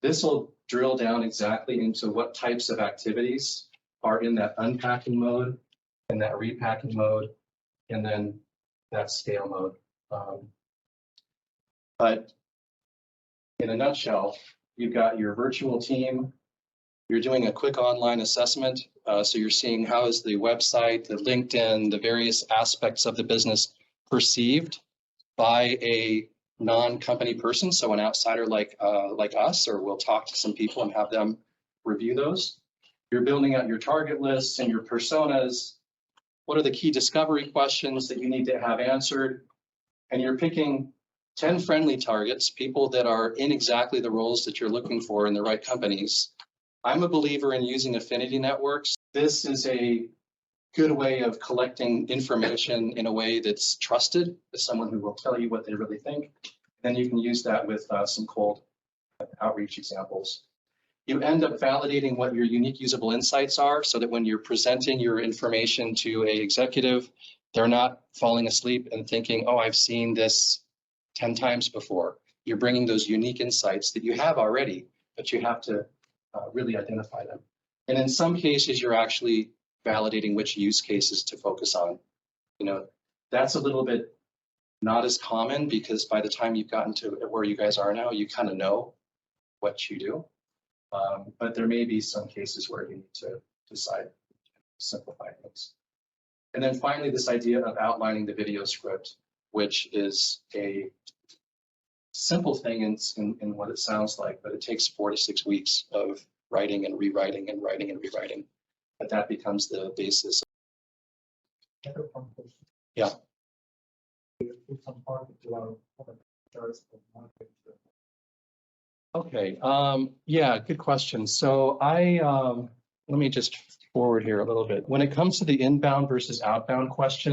This will drill down exactly into what types of activities are in that unpacking mode, and that repacking mode, and then that scale mode. But in a nutshell, you've got your virtual team. You're doing a quick online assessment. So you're seeing how is the website, the LinkedIn, the various aspects of the business perceived by a non-company person. So an outsider like us, or we'll talk to some people and have them review those. You're building out your target lists and your personas. What are the key discovery questions that you need to have answered? And you're picking 10 friendly targets, people that are in exactly the roles that you're looking for in the right companies. I'm a believer in using affinity networks. This is a good way of collecting information in a way that's trusted, as someone who will tell you what they really think. Then you can use that with some cold outreach examples. You end up validating what your unique usable insights are, so that when you're presenting your information to an executive, they're not falling asleep and thinking, oh, I've seen this 10 times before. You're bringing those unique insights that you have already, but you have to really identify them. And in some cases, you're actually validating which use cases to focus on. You know, that's a little bit not as common, because by the time you've gotten to where you guys are now, you kind of know what you do. But there may be some cases where you need to decide to simplify things. And then finally, this idea of outlining the video script, which is a simple thing in what it sounds like, but it takes 4 to 6 weeks of writing and rewriting and writing and rewriting. But that becomes the basis. Yeah. Okay, yeah, good question. So let me just forward here a little bit. When it comes to the inbound versus outbound question,